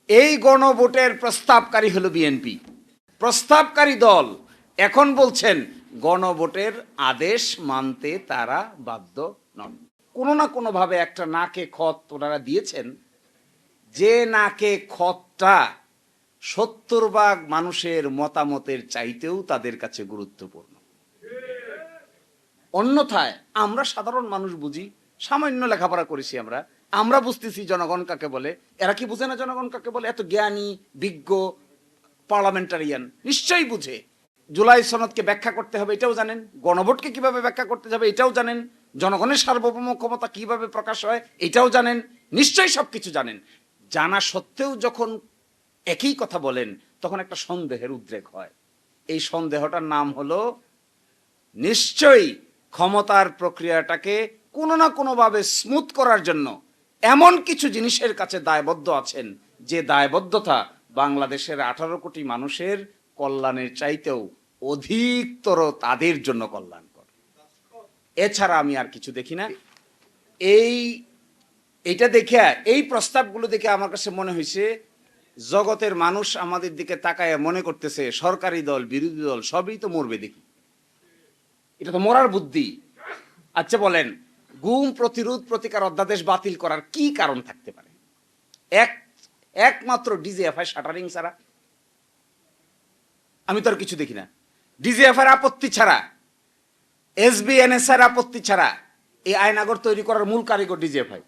এই গণভোটের প্রস্তাবকারী হলো বিএনপি। প্রস্তাবকারী দল এখন বলছেন গণভোটের আদেশ মানতে তারা বাধ্য নন। কোনো না কোনোভাবে একটা নাকে খত ওনারা দিয়েছেন, যে নাকে খতটা 70% মানুষের মতামতের চাইতেও তাদের কাছে গুরুত্বপূর্ণ। অন্যথায় আমরা সাধারণ মানুষ বুঝি, সামান্য লেখাপড়া করেছি আমরা বুঝতেছি জনগণ কাকে বলে। এরা কি বুঝে না জনগণ কাকে বলে? এত জ্ঞানী বিজ্ঞ পার্লামেন্টারিয়ান নিশ্চয়ই বুঝে। জুলাই সনদকে ব্যাখ্যা করতে হবে এটাও জানেন, গণভোটকে কিভাবে ব্যাখ্যা করতে যাবে এটাও জানেন, জনগণের সার্বভৌম ক্ষমতা কিভাবে প্রকাশ হয় এটাও জানেন, নিশ্চয়ই সবকিছু জানেন। জানা সত্ত্বেও যখন একই কথা বলেন তখন একটা সন্দেহের উদ্রেক হয়। এই সন্দেহটার নাম হলো নিশ্চয়ই ক্ষমতার প্রক্রিয়াটাকে কোনো না কোনোভাবে স্মুথ করার জন্য এমন কিছু জিনিসের কাছে দায়বদ্ধ আছেন, যে দায়বদ্ধতা বাংলাদেশের 18 কোটি মানুষের কল্যাণের চাইতেও অধিকতর তাদের জন্য কল্যাণকর। এছাড়া আমি আর কিছু দেখি না। এইটা দেখে, এই প্রস্তাবগুলো দেখে আমার কাছে মনে হয়েছে জগতের মানুষ আমাদের দিকে তাকায় মনে করতেছে সরকারি দল বিরোধী দল সবই তো মরবে দেখি, এটা তো মরার বুদ্ধি। আচ্ছা বলেন, গুম প্রতিরোধ প্রতিকার অধ্যাদেশ বাতিল করার কি কারণ থাকতে পারে? একমাত্র ডিজিএফআই শাটারিং ছাড়া আমি তো আর কিছু দেখি না। ডিজিএফআই আপত্তি ছাড়া, এসবিএনএস এর আপত্তি ছাড়া এই আইনাগর তৈরি করার মূল কারিগর ডিজিএফআই।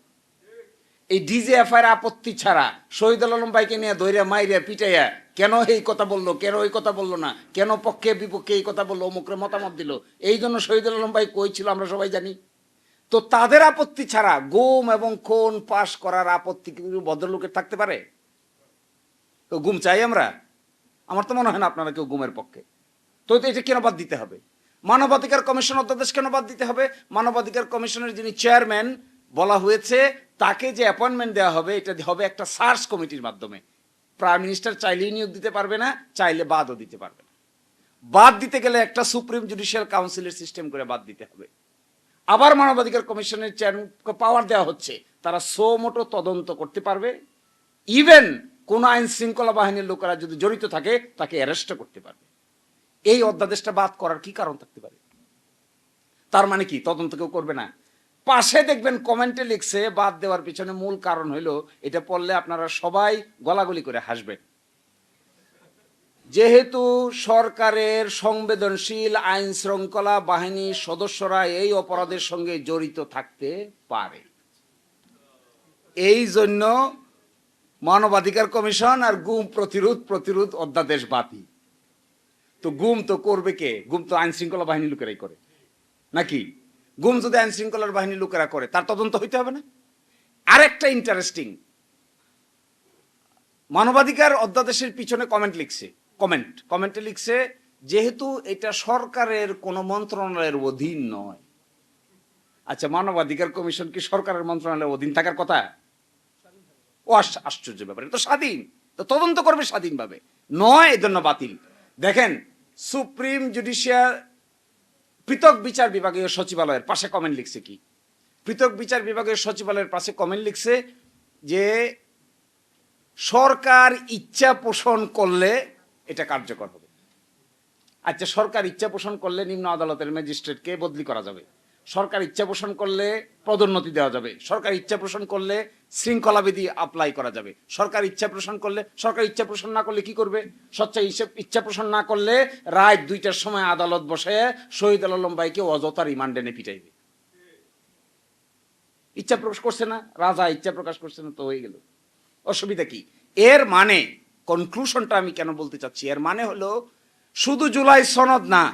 এই ডিজিএফআই আপত্তি ছাড়া শহীদুল আলম ভাইকে নিয়ে ধৈর্য মাইরিয়া পিটাইয়া কেন এই কথা বললো, কেন ওই কথা বললো না, কেন পক্ষে বিপক্ষে এই কথা বললো, অমুকরে মতামত দিল, এই জন্য শহীদুল আলম ভাই কই ছিল আমরা সবাই জানি। তো তাদের আপত্তি ছাড়া গুম এবং খুন পাশ করার আপত্তি কি ভদ্রলোকের থাকতে পারে? তো গুম চাই আমরা? আমার তো মনে হয় না আপনারা কেউ গুমের পক্ষে। তো এটা কেন বাদ দিতে হবে? মানবাধিকার কমিশন অধ্যাদেশ কেন বাদ দিতে হবে? মানবাধিকার কমিশনের যিনি চেয়ারম্যান বলা হয়েছে তাকে যে অ্যাপয়েন্টমেন্ট দেওয়া হবে এটা হবে একটা সার্চ কমিটির মাধ্যমে। প্রাইম মিনিস্টার চাইলেই নিয়োগ দিতে পারবে না, চাইলে বাদও দিতে পারবে না। বাদ দিতে গেলে একটা সুপ্রিম জুডিশিয়াল কাউন্সিলের সিস্টেম করে বাদ দিতে হবে। আবার মানবাধিকার কমিশনের চেয়ারম্যানকে পাওয়ার দেওয়া হচ্ছে, তারা সো মোটো তদন্ত করতে পারবে, ইভেন কোন আইন শৃঙ্খলা বাহিনীর লোকেরা যদি জড়িত থাকে তাকে অ্যারেস্ট করতে পারবে। এই অধ্যাদেশটা বাদ করার কি কারণ থাকতে পারে? তার মানে কি তদন্ত কেউ করবে না? পাশে দেখবেন কমেন্টে লিখছে বাদ দেওয়ার পিছনে মূল কারণ হইলো, এটা পড়লে আপনারা সবাই গলাগলি করে হাসবেন, যেহেতু সরকারের সংবেদনশীল আইন শৃঙ্খলা বাহিনীর সদস্যরা এই অপরাধের সঙ্গে জড়িত থাকতে পারে, এই জন্য মানবাধিকার কমিশন আর গুম প্রতিরোধ অধ্যাদেশ বাতিল। তো গুম তো করবে কে? গুম তো আইন শৃঙ্খলা বাহিনীর লোকেরাই করে নাকি? গুম যদি আইন শৃঙ্খলার বাহিনীর লোকেরা করে তার তদন্ত হইতে হবে না? আরেকটা ইন্টারেস্টিং, মানবাধিকার অধ্যাদেশের পিছনে কমেন্টে লিখছে যেহেতু এটা সরকারের কোন মন্ত্রণালয়ের অধীন নয়। আচ্ছা, মানবাধিকার কমিশন কি সরকারের মন্ত্রণালয়ের অধীন থাকার কথা? ও আশ্চর্য ব্যাপার, এটা তো স্বাধীন, তো তদন্ত করবে স্বাধীনভাবে, নয় এজন্য বাতিল। দেখেন, সুপ্রিম জুডিশিয়াল পৃথক বিচার বিভাগীয় সচিবালয়ের পাশে কমেন্ট লিখছে কি? পৃথক বিচার বিভাগীয় সচিবালয়ের পাশে কমেন্ট লিখছে যে সরকার ইচ্ছা পোষণ করলে এটা কার্যকর হবে। আচ্ছা, সরকার ইচ্ছা পোষণ করলে নিম্ন আদালতের ম্যাজিস্ট্রেটকে বদলি করা যাবে, সরকার ইচ্ছা পোষণ করলে পদোন্নতি দেওয়া যাবে, সরকার ইচ্ছা পোষণ করলে শৃঙ্খলাবিধি অ্যাপ্লাই করা যাবে, সরকার ইচ্ছা পোষণ করলে, সরকার ইচ্ছা পোষণ না করলে কি করবে? ইচ্ছা পোষণ না করলে রাত 2টার সময় আদালত বসে শহীদুল আলম ভাইকে অযথা রিমান্ডে নিয়ে পিটাইবে। ইচ্ছা প্রকাশ করছে না, রাজা ইচ্ছা প্রকাশ করছে না, তো হয়ে গেল। অসুবিধা কি? এর মানে, কনক্লুশনটা আমি কেন বলতে চাচ্ছি, এর মানে হলো শুধু জুলাই সনদ না,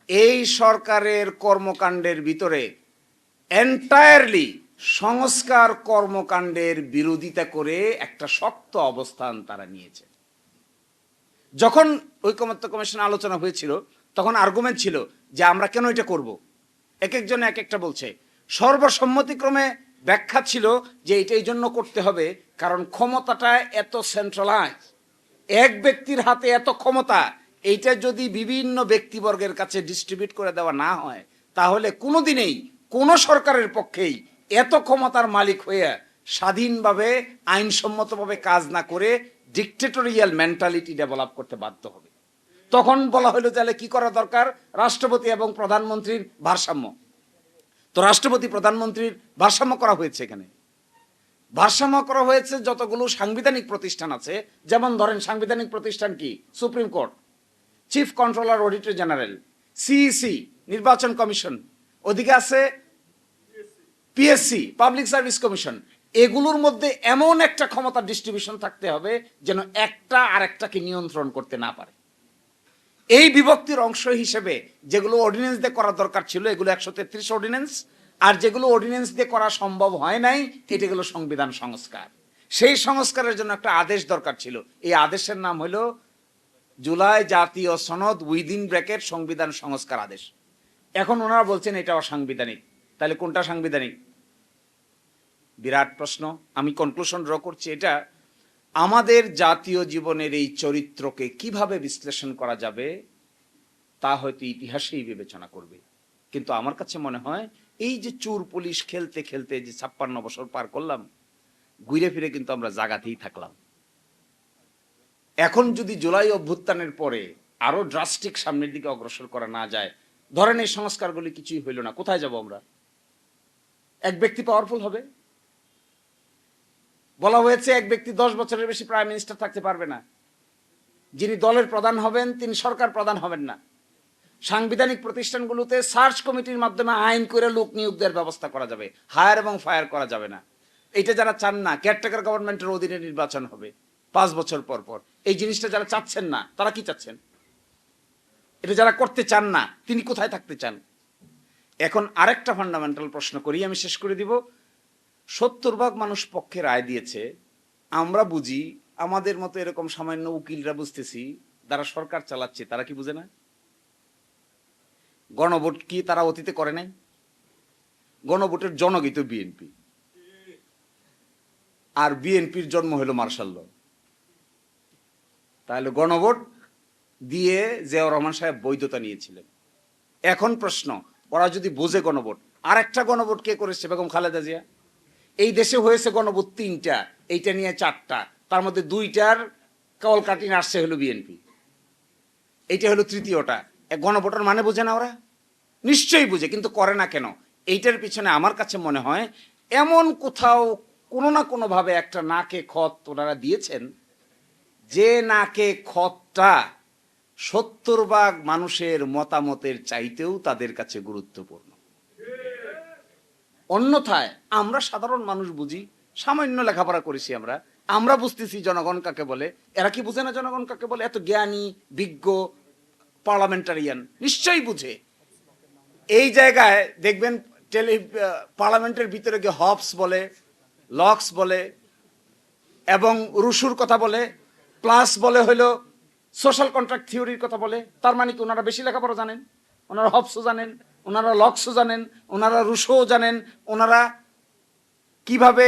এই সরকারের কর্মকাণ্ডের ভিতরে এন্টায়ারলি সংস্কার কর্মকাণ্ডের বিরোধিতা করে একটা শক্ত অবস্থান তারা নিয়েছে। যখন ঐকমত্য কমিশন আলোচনা হয়েছিল তখন আর্গুমেন্ট ছিল যে আমরা কেন এটা করব, এক একজনে এক একটা বলছে। সর্বসম্মতিক্রমে ব্যাখ্যা ছিল যে এটা এই জন্য করতে হবে কারণ ক্ষমতাটা এত সেন্ট্রালাইজ, এক ব্যক্তির হাতে এত ক্ষমতা, এইটা যদি বিভিন্ন ব্যক্তিবর্গের কাছে ডিস্ট্রিবিউট করে দেওয়া না হয় তাহলে কোনোদিনেই কোনো সরকারের পক্ষেই এত ক্ষমতার মালিক হয়ে স্বাধীনভাবে আইনসম্মতভাবে কাজ না করে ডিক্টেটোরিয়াল মেন্টালিটি ডেভেলপ করতে বাধ্য হবে। তখন বলা হলো তাহলে কি করা দরকার, রাষ্ট্রপতি এবং প্রধানমন্ত্রীর ভারসাম্য। তো রাষ্ট্রপতি প্রধানমন্ত্রীর ভারসাম্য করা হয়েছে। এখানে ভারসাম্য করা হয়েছে যতগুলো সাংবিধানিক প্রতিষ্ঠান আছে, যেমন ধরেন সাংবিধানিক প্রতিষ্ঠান কি, supreme court, chief controller auditor general, CEC নির্বাচন কমিশন, ওদিকে আছে পিএসসি পাবলিক সার্ভিস কমিশন। এগুলোর মধ্যে এমন একটা ক্ষমতা ডিস্ট্রিবিউশন থাকতে হবে যেন একটা আরেকটাকে নিয়ন্ত্রণ করতে না পারে। এই বিভক্তির অংশ হিসেবে যেগুলো অর্ডিন্যান্স দিয়ে করা দরকার ছিল এগুলো 133 অর্ডিন্যান্স, আর যেগুলো অর্ডিন্যান্স দিয়ে করা সম্ভব হয় নাই এটাগুলো সংবিধান সংস্কার। সেই সংস্কারের জন্য একটা আদেশ দরকার ছিল। এই আদেশের নাম হলো জুলাই জাতীয় সনদ উইদিন ব্র্যাকেট সংবিধান সংস্কার আদেশ। এখন ওনারা বলছেন এটা অসাংবিধানিক। তাহলে কোনটা সাংবিধানিক? বিরাট প্রশ্ন। আমি কনক্লুশন ড্র করছি, এটা আমাদের জাতীয় জীবনের এই চরিত্রকে কিভাবে বিশ্লেষণ করা যাবে তা হয়তো ইতিহাসেই বিবেচনা করবে। কিন্তু আমার কাছে মনে হয় এই যে চোর পুলিশ খেলতে খেলতে যে 56 বছর পার করলাম, ঘুরে ফিরে কিন্তু আমরা জায়গাতেই থাকলাম। এখন যদি জুলাই অভ্যুত্থানের পরে আরো ড্রাস্টিক সামনের দিকে অগ্রসর করা না যায়, ধরেন এই সংস্কারগুলি কিছুই হইল না, কোথায় যাব আমরা? এক ব্যক্তি পাওয়ারফুল হবে। বলা হয়েছে এক ব্যক্তি 10 বছরের বেশি প্রাইম মিনিস্টার থাকতে পারবে না। যিনি দলের প্রধান হবেন তিনি সরকার প্রধান হবেন না। সাংবিধানিক প্রতিষ্ঠানগুলোতে সার্চ কমিটির মাধ্যমে আইন করে লোক নিয়োগ দেওয়ার ব্যবস্থা করা যাবে, হায়ার এবং ফায়ার করা যাবে না। এটা যারা চান না, কেয়ারটেকার গভর্নমেন্টের অধীনে নির্বাচন হবে 5 বছর পর পর, এই জিনিসটা যারা চাচ্ছেন না তারা কি চাচ্ছেন? এটা যারা করতে চান না তিনি কোথায় থাকতে চান? এখন আরেকটা ফান্ডামেন্টাল প্রশ্ন করি, আমি শেষ করে দিব। 70% মানুষ পক্ষে রায় দিয়েছে। আমরা বুঝি, আমাদের মতো এরকম সামান্য উকিলরা বুঝতেছি, যারা সরকার চালাচ্ছে তারা কি বুঝে না? গণভোট কি তারা অতীতে করে নাই? গণভোটের জনগী তো বিএনপি, আর বিএনপির জন্ম হলো মার্শাল ল। তাহলে গণভোট দিয়ে জিয়াউর রহমান সাহেব বৈধতা নিয়েছিলেন। এখন প্রশ্ন, ওরা যদি বোঝে গণভোট, আর একটা গণভোট কে করেছে? বেগম খালেদা জিয়া। এই দেশে হয়েছে গণভোট 3টা, এইটা নিয়ে 4টা, তার মধ্যে 2টার কল কাটিং আসছে হলো বিএনপি, এইটা হলো 3য়টা। গণভোটের মানে বোঝে না ওরা? নিশ্চয়ই বুঝে, কিন্তু করে না কেন? এইটার পিছনে আমার কাছে মনে হয় এমন কোথাও কোনো না কোনোভাবে একটা নাকে খত ওনারা দিয়েছেন, যে নাকে খতটা 70% মানুষের মতামতের চাইতেও তাদের কাছে গুরুত্বপূর্ণ। অন্যথায় আমরা সাধারণ মানুষ বুঝি, সামান্য লেখাপড়া করেছি আমরা, আমরা বুঝতেছি জনগণ কাকে বলে। এরা কি বুঝে না জনগণ কাকে বলে? এত জ্ঞানী বিজ্ঞ পার্লামেন্টারিয়ান নিশ্চয়ই বুঝে। এই জায়গায় দেখবেন পার্লামেন্টের ভিতরে গিয়ে হবস বলে, লক্স বলে এবং রুশুর কথা বলে, প্লাস বলে হলো সোশ্যাল কন্ট্রাক্ট থিওরির কথা বলে। তার মানে কি ওনারা বেশি লেখাপড়া জানেন? ওনারা হবসও জানেন, ওনারা লক্সও জানেন, ওনারা রুশোও জানেন, ওনারা কিভাবে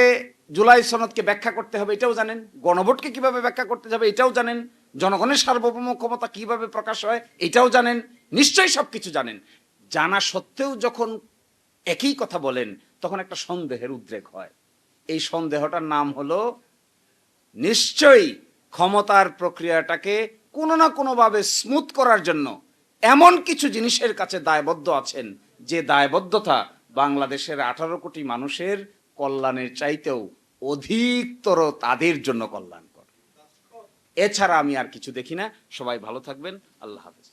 জুলাই সনদকে ব্যাখ্যা করতে হবে এটাও জানেন, গণভোটকে কিভাবে ব্যাখ্যা করতে যাবে এটাও জানেন, জনগণের সার্বভৌম ক্ষমতা কিভাবে প্রকাশ হয় এটাও জানেন, নিশ্চয়ই সবকিছু জানেন। জানা সত্ত্বেও যখন একই কথা বলেন তখন একটা সন্দেহের উদ্রেক হয়। এই সন্দেহটার নাম হলো নিশ্চয়ই ক্ষমতার প্রক্রিয়াটাকে কোনো না কোনোভাবে স্মুথ করার জন্য এমন কিছু জিনিসের কাছে দায়বদ্ধ আছেন, যে দায়বদ্ধতা বাংলাদেশের 18 কোটি মানুষের কল্যাণের চাইতেও অধিকতর তাদের জন্য কল্যাণকর। এছাড়া আমি আর কিছু দেখি না। সবাই ভালো থাকবেন। আল্লাহ হাফেজ।